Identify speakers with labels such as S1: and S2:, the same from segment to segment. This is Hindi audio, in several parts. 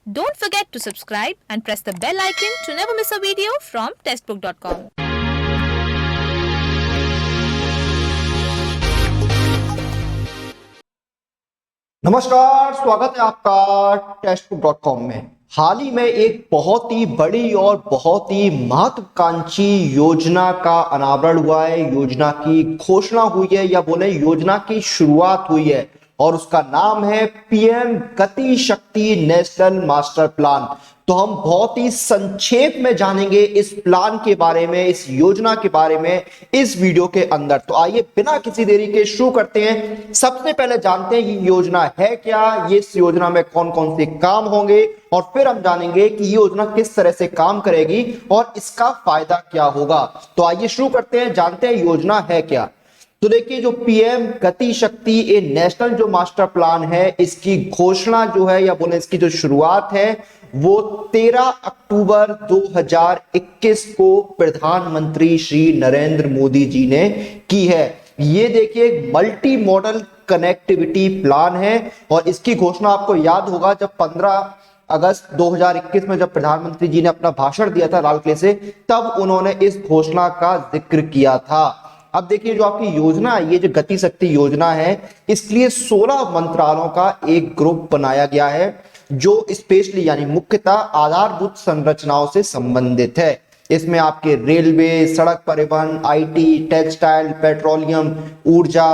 S1: Don't forget to subscribe and press the bell icon to never miss a video from testbook.com.
S2: नमस्कार, स्वागत है आपका टेस्टबुक.com में। हाल ही में एक बहुत ही बड़ी और बहुत ही महत्वाकांक्षी योजना का अनावरण हुआ है, योजना की घोषणा हुई है या बोले योजना की शुरुआत हुई है और उसका नाम है पीएम गति शक्ति नेशनल मास्टर प्लान। तो हम बहुत ही संक्षेप में जानेंगे इस प्लान के बारे में, इस योजना के बारे में इस वीडियो के अंदर। तो आइए बिना किसी देरी के शुरू करते हैं। सबसे पहले जानते हैं ये योजना है क्या, ये इस योजना में कौन कौन से काम होंगे और फिर हम जानेंगे कि ये योजना किस तरह से काम करेगी और इसका फायदा क्या होगा। तो आइए शुरू करते हैं, जानते हैं योजना है क्या। तो देखिए, जो पीएम गति शक्ति ये नेशनल जो मास्टर प्लान है, इसकी घोषणा जो है या बोले इसकी जो शुरुआत है वो 13 अक्टूबर 2021 को प्रधानमंत्री श्री नरेंद्र मोदी जी ने की है। ये देखिए एक मल्टी मॉडल कनेक्टिविटी प्लान है और इसकी घोषणा आपको याद होगा जब 15 अगस्त 2021 में जब प्रधानमंत्री जी ने अपना भाषण दिया था लाल किले से, तब उन्होंने इस घोषणा का जिक्र किया था। अब देखिए, जो आपकी योजना है, ये जो गति शक्ति योजना है, इसके लिए 16 मंत्रालयों का एक ग्रुप बनाया गया है जो स्पेशली यानी मुख्यतः आधारभूत संरचनाओं से संबंधित है। इसमें आपके रेलवे, सड़क परिवहन, आईटी, टेक्सटाइल, पेट्रोलियम, ऊर्जा,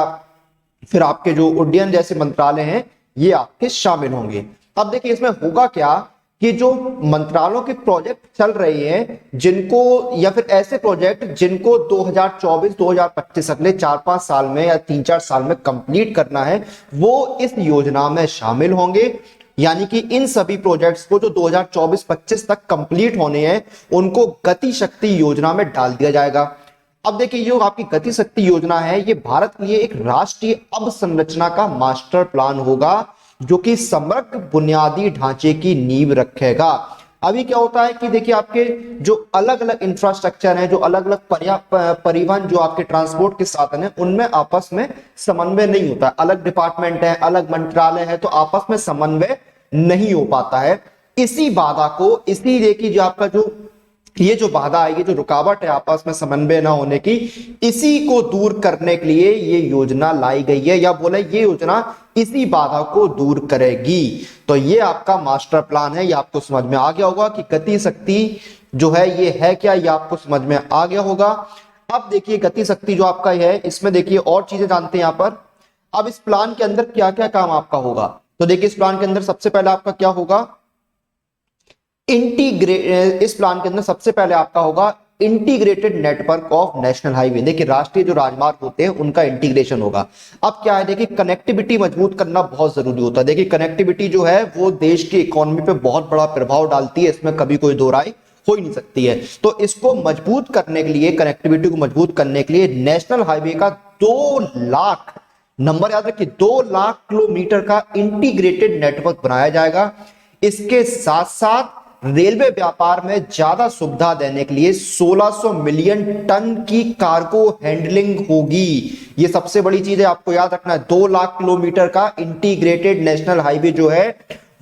S2: फिर आपके जो उड्डयन जैसे मंत्रालय हैं ये आपके शामिल होंगे। अब देखिए, इसमें होगा क्या कि जो मंत्रालयों के प्रोजेक्ट चल रहे हैं जिनको या फिर ऐसे प्रोजेक्ट जिनको 2024-2025 अगले 4-5 साल में या 3-4 साल में कंप्लीट करना है, वो इस योजना में शामिल होंगे। यानी कि इन सभी प्रोजेक्ट्स को जो 2024-25 तक कंप्लीट होने हैं उनको गति शक्ति योजना में डाल दिया जाएगा। अब देखिए, जो आपकी गति शक्ति योजना है ये भारत के लिए एक राष्ट्रीय अवसंरचना का मास्टर प्लान होगा जो कि समग्र बुनियादी ढांचे की नींव रखेगा। अभी क्या होता है कि देखिए, आपके जो अलग अलग इंफ्रास्ट्रक्चर है, जो अलग अलग परिवहन जो आपके ट्रांसपोर्ट के साधन है, उनमें आपस में समन्वय नहीं होता है। अलग डिपार्टमेंट है, अलग मंत्रालय है, तो आपस में समन्वय नहीं हो पाता है। इसी बाधा को, इसी देखिए जो आपका जो ये जो बाधा है, ये जो रुकावट है आपस में समन्वय ना होने की, इसी को दूर करने के लिए ये योजना लाई गई है या बोले ये योजना इसी बाधा को दूर करेगी। तो ये आपका मास्टर प्लान है, ये आपको समझ में आ गया होगा कि गति शक्ति जो है ये है क्या, ये आपको समझ में आ गया होगा। अब देखिए, गति शक्ति जो आपका है इसमें देखिए और चीजें जानते हैं यहां पर। अब इस प्लान के अंदर क्या क्या काम आपका होगा, तो देखिए इस प्लान के अंदर सबसे पहले आपका क्या होगा, इस प्लान के अंदर सबसे पहले आपका होगा integrated network of national highway. देखिए, राष्ट्रीय जो राजमार्ग होते हैं उनका इंटीग्रेशन होगा। अब क्या है, देखिए कनेक्टिविटी मजबूत करना बहुत जरूरी होता है। देखिए, कनेक्टिविटी जो है वो देश की इकोनॉमी पे बहुत बड़ा प्रभाव डालती है, इसमें कभी कोई दो राय हो ही नहीं सकती है। तो इसको मजबूत करने के लिए, कनेक्टिविटी को मजबूत करने के लिए नेशनल हाईवे का 2 लाख, नंबर याद रखिए, 2 लाख किलोमीटर का इंटीग्रेटेड नेटवर्क बनाया जाएगा। इसके साथ साथ रेलवे व्यापार में ज्यादा सुविधा देने के लिए 1600 मिलियन टन की कार्गो हैंडलिंग होगी। ये सबसे बड़ी चीज है, आपको याद रखना है। 2 लाख किलोमीटर का इंटीग्रेटेड नेशनल हाईवे जो है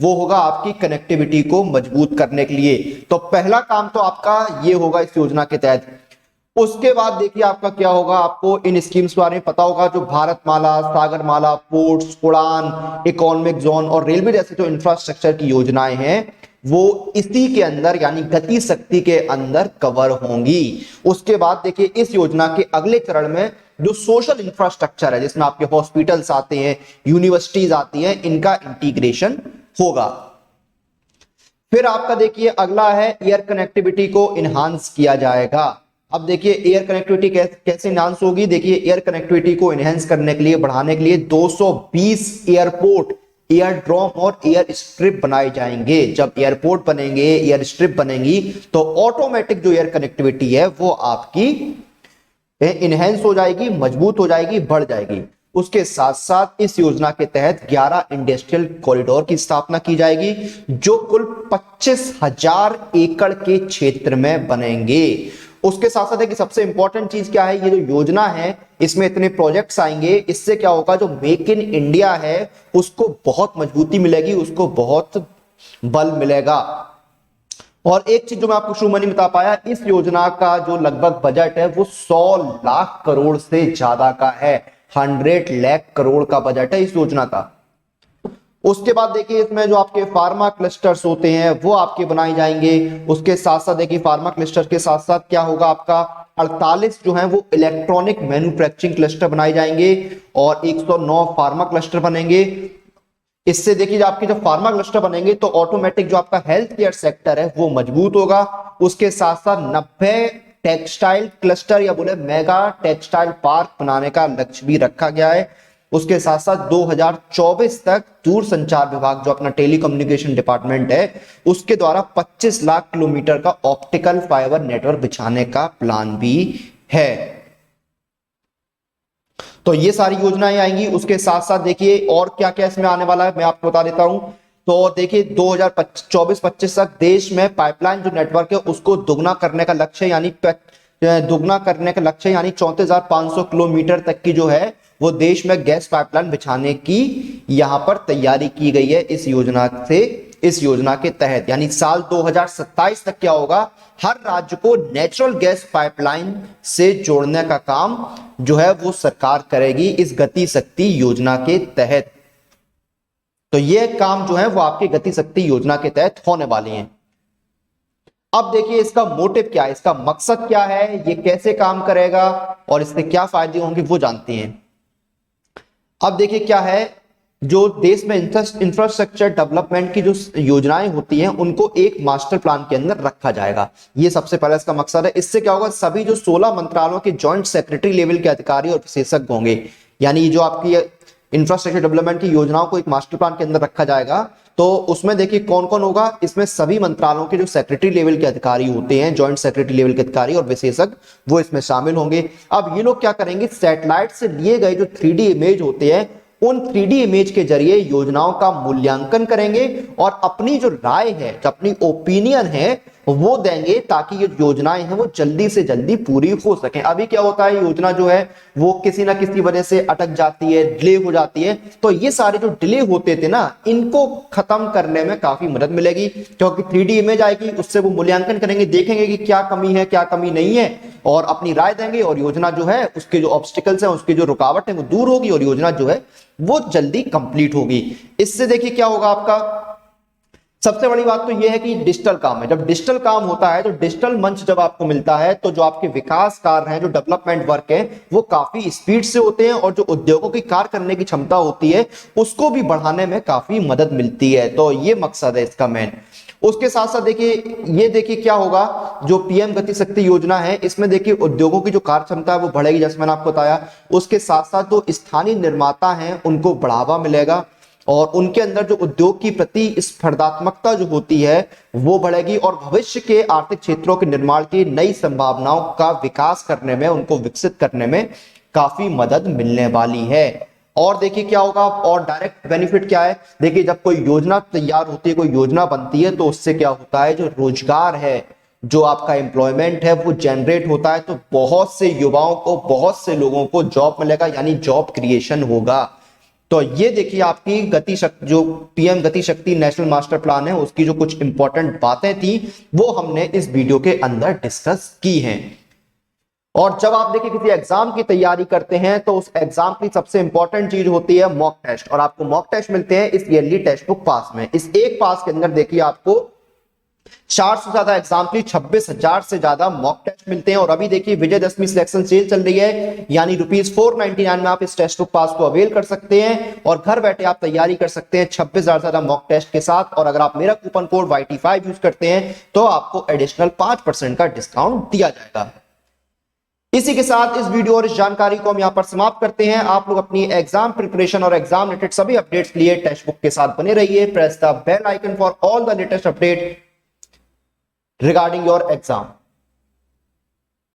S2: वो होगा आपकी कनेक्टिविटी को मजबूत करने के लिए। तो पहला काम तो आपका ये होगा इस योजना के तहत। उसके बाद देखिए आपका क्या होगा, आपको इन स्कीम्स के बारे में पता होगा। जो भारतमाला, सागरमाला, पोर्ट्स, उड़ान, इकोनॉमिक जोन और रेलवे जैसे जो इंफ्रास्ट्रक्चर की योजनाएं हैं वो इसी के अंदर यानी गति शक्ति के अंदर कवर होंगी। उसके बाद देखिए, इस योजना के अगले चरण में जो सोशल इंफ्रास्ट्रक्चर है, जिसमें आपके हॉस्पिटल्स आते हैं, यूनिवर्सिटीज आती हैं, इनका इंटीग्रेशन होगा। फिर आपका देखिए अगला है एयर कनेक्टिविटी को इनहांस किया जाएगा। अब देखिए, एयर कनेक्टिविटी कैसे इनहांस होगी। देखिए, एयर कनेक्टिविटी को इनहांस करने के लिए, बढ़ाने के लिए 220 एयरपोर्ट, एयर ड्रॉम और एयर स्ट्रिप बनाए जाएंगे। जब एयरपोर्ट बनेंगे, एयर स्ट्रिप बनेंगी, तो ऑटोमेटिक जो एयर कनेक्टिविटी है वो आपकी इनहेंस हो जाएगी, मजबूत हो जाएगी, बढ़ जाएगी। उसके साथ साथ इस योजना के तहत 11 इंडस्ट्रियल कॉरिडोर की स्थापना की जाएगी जो कुल 25,000 एकड़ के क्षेत्र में बनेंगे। उसके साथ साथ सबसे इंपॉर्टेंट चीज क्या है, ये जो योजना है इसमें इतने प्रोजेक्ट्स आएंगे, इससे क्या होगा, जो मेक इन इंडिया है उसको बहुत मजबूती मिलेगी, उसको बहुत बल मिलेगा। और एक चीज जो मैं आपको शुरू में नहीं बता पाया, इस योजना का जो लगभग बजट है वो 100 लाख करोड़ से ज्यादा का है। 100 लाख करोड़ का बजट है इस योजना का। उसके बाद देखिए इसमें जो आपके फार्मा क्लस्टर्स होते हैं वो आपके बनाए जाएंगे। उसके साथ साथ देखिए फार्मा क्लस्टर के साथ साथ क्या होगा, आपका 48 जो है वो इलेक्ट्रॉनिक मैन्युफैक्चरिंग क्लस्टर बनाए जाएंगे और 109 फार्मा क्लस्टर बनेंगे। इससे देखिए आपके जब फार्मा क्लस्टर बनेंगे तो ऑटोमेटिक जो आपका हेल्थ केयर सेक्टर है वो मजबूत होगा। उसके साथ साथ 90 टेक्सटाइल क्लस्टर या बोले मेगा टेक्सटाइल पार्क बनाने का लक्ष्य भी रखा गया है। उसके साथ साथ 2024 तक दूरसंचार विभाग जो अपना टेलीकम्युनिकेशन डिपार्टमेंट है उसके द्वारा 25 लाख किलोमीटर का ऑप्टिकल फाइबर नेटवर्क बिछाने का प्लान भी है। तो ये सारी योजनाएं आएंगी। उसके साथ साथ देखिए और क्या क्या इसमें आने वाला है मैं आपको बता देता हूं। तो देखिए 2024-25 तक देश में पाइपलाइन जो नेटवर्क है उसको दुगना करने का लक्ष्य यानी 34,500 किलोमीटर तक की जो है वो देश में गैस पाइपलाइन बिछाने की यहां पर तैयारी की गई है इस योजना के तहत। यानी साल 2027 तक क्या होगा, हर राज्य को नेचुरल गैस पाइपलाइन से जोड़ने का काम जो है वो सरकार करेगी इस गति शक्ति योजना के तहत। तो ये काम जो है वो आपकी गति शक्ति योजना के तहत होने वाली है। अब देखिए इसका मोटिव क्या है, इसका मकसद क्या है, ये कैसे काम करेगा और इससे क्या फायदे होंगे वो जानते हैं। अब देखिए क्या है, जो देश में इंफ्रास्ट्रक्चर डेवलपमेंट की जो योजनाएं होती हैं उनको एक मास्टर प्लान के अंदर रखा जाएगा। ये सबसे पहला इसका मकसद है। इससे क्या होगा, सभी जो 16 मंत्रालयों के जॉइंट सेक्रेटरी लेवल के अधिकारी और विशेषज्ञ होंगे, यानी जो आपकी इंफ्रास्ट्रक्चर डेवलपमेंट की योजनाओं को एक मास्टर प्लान के अंदर रखा जाएगा। तो उसमें देखिए कौन कौन होगा, इसमें सभी मंत्रालयों के जो सेक्रेटरी लेवल के अधिकारी होते हैं, जॉइंट सेक्रेटरी लेवल के अधिकारी और विशेषज्ञ, वो इसमें शामिल होंगे। अब ये लोग क्या करेंगे, सैटेलाइट से लिए गए जो 3D इमेज होते हैं उन 3D इमेज के जरिए योजनाओं का मूल्यांकन करेंगे और अपनी जो राय है, जो अपनी ओपिनियन है वो देंगे ताकि ये योजनाएं हैं वो जल्दी से जल्दी पूरी हो सके। अभी क्या होता है, योजना जो है वो किसी ना किसी वजह से अटक जाती है, डिले हो जाती है। तो ये सारे जो डिले होते थे ना, इनको खत्म करने में काफी मदद मिलेगी, क्योंकि 3D इमेज आएगी, उससे वो मूल्यांकन करेंगे, देखेंगे कि क्या कमी है क्या कमी नहीं है और अपनी राय देंगे और योजना जो है उसके जो ऑब्स्टिकल्स हैं, उसकी जो रुकावट है वो दूर होगी और योजना जो है वो जल्दी कंप्लीट होगी। इससे देखिए क्या होगा, आपका सबसे बड़ी बात तो यह है कि डिजिटल काम है। जब डिजिटल काम होता है तो डिजिटल मंच जब आपको मिलता है तो जो आपके विकास कार्य हैं, जो डेवलपमेंट वर्क है, वो काफी स्पीड से होते हैं और जो उद्योगों की कार्य करने की क्षमता होती है उसको भी बढ़ाने में काफी मदद मिलती है। तो ये मकसद है इसका मेन। उसके साथ साथ देखिए क्या होगा, जो पीएम गति शक्ति योजना है इसमें देखिए उद्योगों की जो कार्य क्षमता है वो बढ़ेगी, जैसे मैंने आपको बताया। उसके साथ साथ जो स्थानीय निर्माता हैं उनको बढ़ावा मिलेगा और उनके अंदर जो उद्योग की प्रति स्पर्धात्मकता जो होती है वो बढ़ेगी और भविष्य के आर्थिक क्षेत्रों के निर्माण की नई संभावनाओं का विकास करने में, उनको विकसित करने में काफी मदद मिलने वाली है। और देखिए क्या होगा, और डायरेक्ट बेनिफिट क्या है, देखिए जब कोई योजना तैयार होती है, कोई योजना बनती है तो उससे क्या होता है, जो रोजगार है, जो आपका एम्प्लॉयमेंट है वो जनरेट होता है। तो बहुत से युवाओं को, बहुत से लोगों को जॉब मिलेगा, यानी जॉब क्रिएशन होगा। तो ये देखिए आपकी गति शक्ति, जो पीएम गति शक्ति नेशनल मास्टर प्लान है उसकी जो कुछ इंपॉर्टेंट बातें थी वो हमने इस वीडियो के अंदर डिस्कस की हैं। और जब आप देखिए किसी एग्जाम की तैयारी करते हैं तो उस एग्जाम की सबसे इंपॉर्टेंट चीज होती है मॉक टेस्ट, और आपको मॉक टेस्ट मिलते हैं इस ईयरली टेक्स्ट बुक पास में। इस एक पास के अंदर देखिए आपको 400 से ज्यादा एग्जाम की 26,000 से ज्यादा मॉक टेस्ट मिलते हैं। और अभी देखिए विजयदशमी सिलेक्शन सेल चल रही है, यानी ₹499 में आप इस टेक्स्ट बुक पास को अवेल कर सकते हैं और घर बैठे आप तैयारी कर सकते हैं 26,000 से ज्यादा मॉक टेस्ट के साथ। और अगर आप मेरा कूपन कोड YT5 यूज करते हैं तो आपको एडिशनल 5% का डिस्काउंट दिया जाएगा। इसी के साथ इस वीडियो और इस जानकारी को हम यहां पर समाप्त करते हैं। आप लोग अपनी एग्जाम प्रिपरेशन और एग्जाम रिलेटेड सभी अपडेट्स के लिए टेक्स्ट बुक के साथ बने रहिए। Press the bell icon for all the latest update regarding your exam.